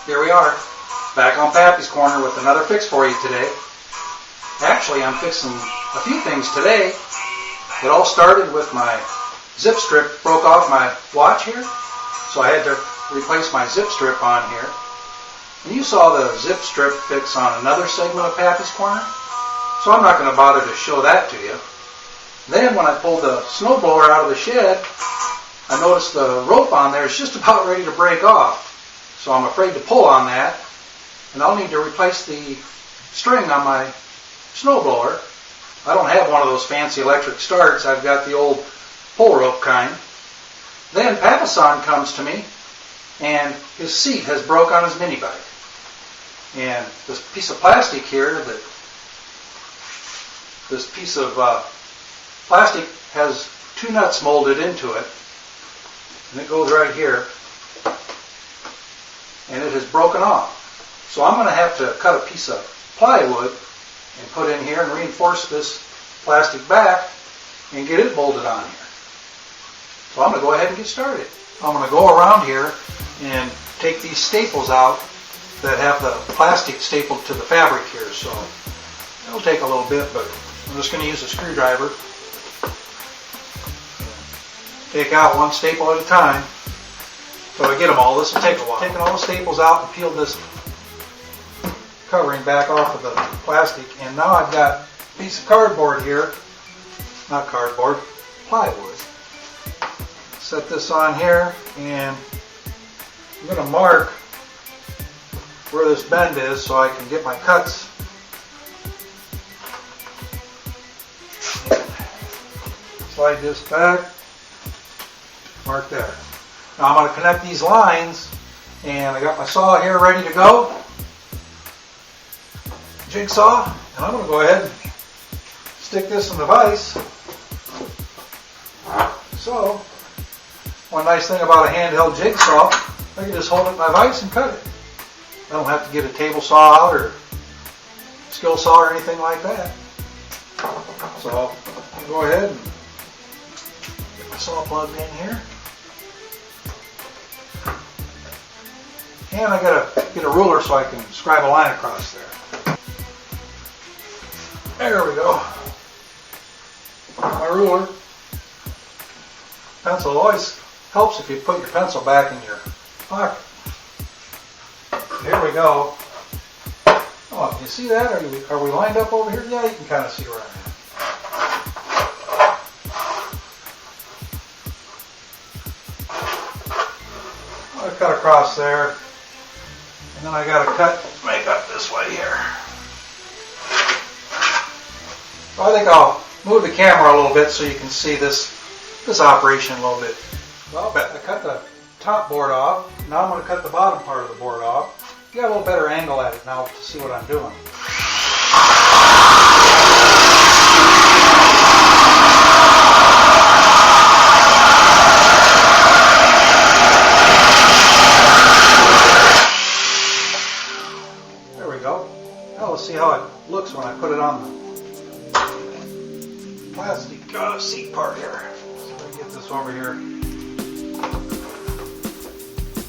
Here we are, back on Pappy's Corner with another fix for you today. Actually, I'm fixing a few things today. It all started with my zip strip broke off my watch here, so I had to replace my zip strip on here. And you saw the zip strip fix on another segment of Pappy's Corner, so I'm not going to bother to show that to you. Then when I pulled the snowblower out of the shed, I noticed the rope on there is just about ready to break off. So I'm afraid to pull on that, and I'll need to replace the string on my snowblower. I don't have one of those fancy electric starts. I've got the old pull rope kind. Then Papasan comes to me, and his seat has broke on his mini bike. And this piece of plastic here, this piece of plastic has two nuts molded into it, and it goes right here, and it has broken off. So I'm going to have to cut a piece of plywood and put in here and reinforce this plastic back and get it bolted on here. So I'm going to go ahead and get started. I'm going to go around here and take these staples out that have the plastic stapled to the fabric here. So it'll take a little bit, but I'm just going to use a screwdriver. Take out one staple at a time. So I get them all. This will take a while. Taking all the staples out and peeled this covering back off of the plastic, and now I've got a piece of cardboard here. Not cardboard, plywood. Set this on here, and I'm going to mark where this bend is so I can get my cuts. Slide this back. Mark there. Now I'm going to connect these lines, and I got my saw here ready to go. Jigsaw, and I'm going to go ahead and stick this in the vise. So, one nice thing about a handheld jigsaw, I can just hold it in my vise and cut it. I don't have to get a table saw out or skill saw or anything like that. So, I'll go ahead and get my saw plugged in here. And I gotta get a ruler so I can scribe a line across there. There we go. My ruler. Pencil always helps if you put your pencil back in your pocket. Here we go. Oh, can you see that? Are we lined up over here? Yeah, you can kind of see where I'm at. I've cut across there. And then I got to make up this way here. So I think I'll move the camera a little bit so you can see this operation a little bit. Well, I cut the top board off. Now I'm going to cut the bottom part of the board off. You got a little better angle at it now to see what I'm doing. Now let's see how it looks when I put it on the plastic seat part here. So I get this over here.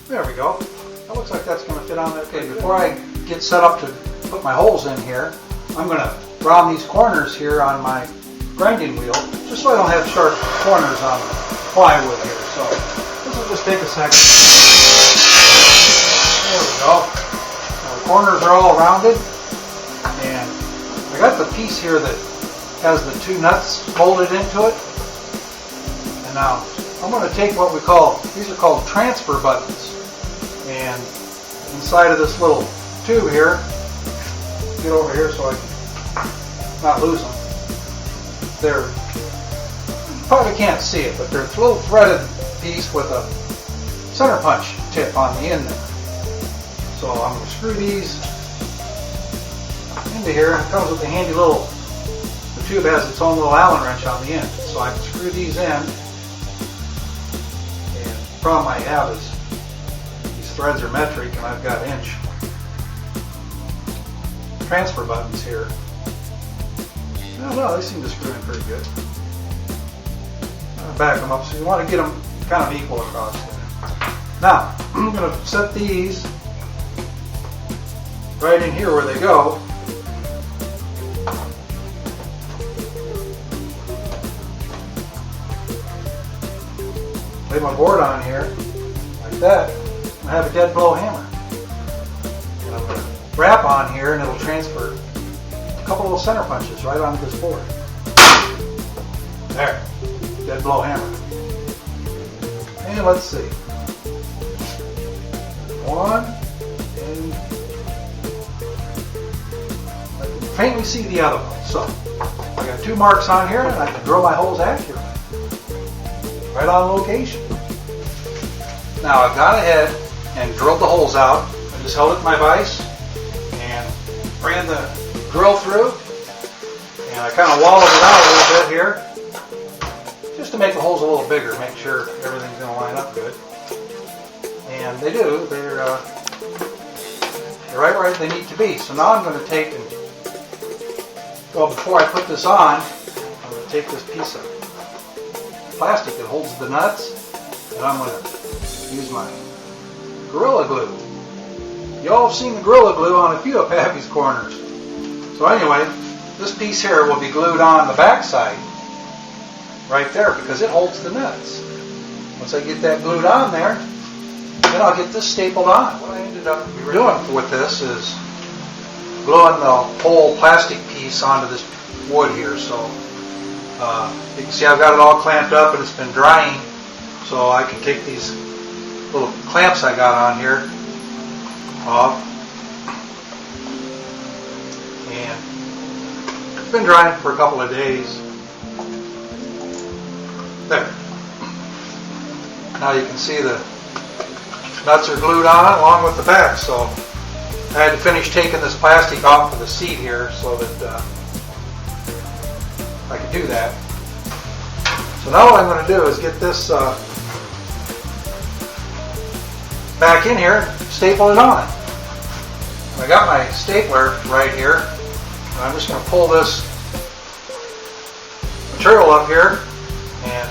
There we go. That looks like that's going to fit on there. Okay, before I get set up to put my holes in here, I'm going to round these corners here on my grinding wheel, just so I don't have sharp corners on the plywood here. So this will just take a second. There we go. Now the corners are all rounded. And I got the piece here that has the two nuts molded into it. And now I'm going to take what we call, these are called transfer buttons. And inside of this little tube here, get over here so I can not lose them. They're, you probably can't see it, but they're a little threaded piece with a center punch tip on the end there. So I'm going to screw these into here, and it comes with a handy little, the tube has its own little Allen wrench on the end, so I can screw these in. And the problem I have is these threads are metric and I've got inch transfer buttons here. No, they seem to screw in pretty good. I'll back them up, so you want to get them kind of equal across there. Now, I'm going to set these right in here where they go. Lay my board on here, like that, and have a dead blow hammer. And I'm going to wrap on here and it'll transfer a couple little center punches right onto this board. There, dead blow hammer. And let's see. One, and I can faintly see the other one. So I got 2 marks on here and I can drill my holes accurately. Right on location. Now I've gone ahead and drilled the holes out. I just held it in my vise and ran the drill through. And I kind of wallowed it out a little bit here, just to make the holes a little bigger, make sure everything's going to line up good. And they do. They're right where they need to be. So now I'm going to take and, well, before I put this on, I'm going to take this piece of plastic that holds the nuts, and I'm going to use my Gorilla Glue. You all have seen the Gorilla Glue on a few of Pappy's corners. So anyway, this piece here will be glued on the back side, right there, because it holds the nuts. Once I get that glued on there, then I'll get this stapled on. What I ended up doing with this is gluing the whole plastic piece onto this wood here. So you can see I've got it all clamped up and it's been drying, so I can take these little clamps I got on here off. And it's been drying for a couple of days. There. Now you can see the nuts are glued on along with the back, so I had to finish taking this plastic off of the seat here so that I could do that. So now what I'm going to do is get this back in here and staple it on. I got my stapler right here, and I'm just going to pull this material up here and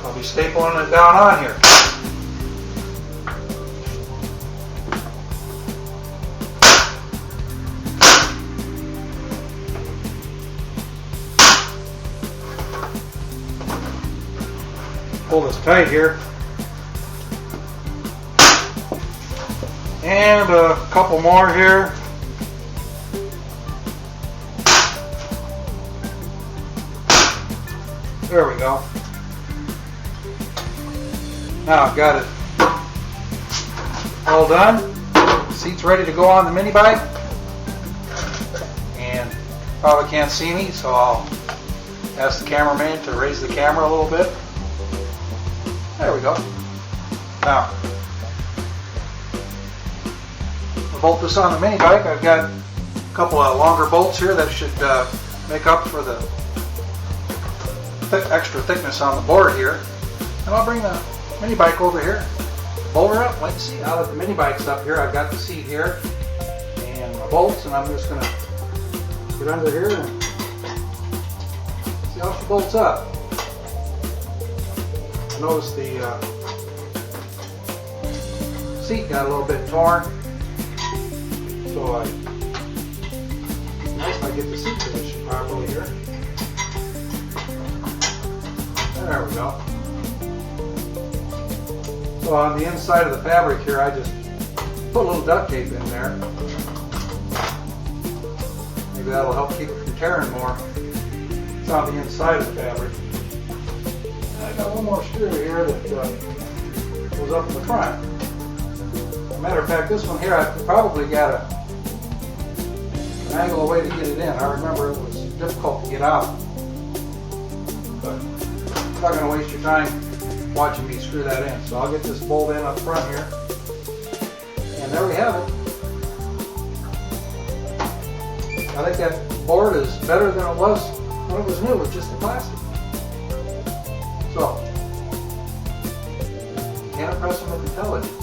I'll be stapling it down on here. Pull this tight here. And a couple more here. There we go. Now I've got it all done. The seat's ready to go on the mini bike. And probably can't see me, so I'll ask the cameraman to raise the camera a little bit. There we go. Now, to bolt this on the mini bike, I've got a couple of longer bolts here that should make up for the extra thickness on the board here. And I'll bring the mini bike over here, bolt her up. Let's see, now that the mini bike's up here, I've got the seat here and my bolts, and I'm just going to get under here and see how she bolts up. Notice the seat got a little bit torn, so nice if I get the seat positioned properly here. There we go. So on the inside of the fabric here, I just put a little duct tape in there. Maybe that'll help keep it from tearing more. It's on the inside of the fabric. I got one more screw here that goes up in the front. As a matter of fact, this one here, I probably got an angle away to get it in. I remember it was difficult to get out. But I'm not going to waste your time watching me screw that in. So I'll get this bolt in up front here. And there we have it. I think that board is better than it was when it was new with just the plastic. So, can't impress them with intelligence.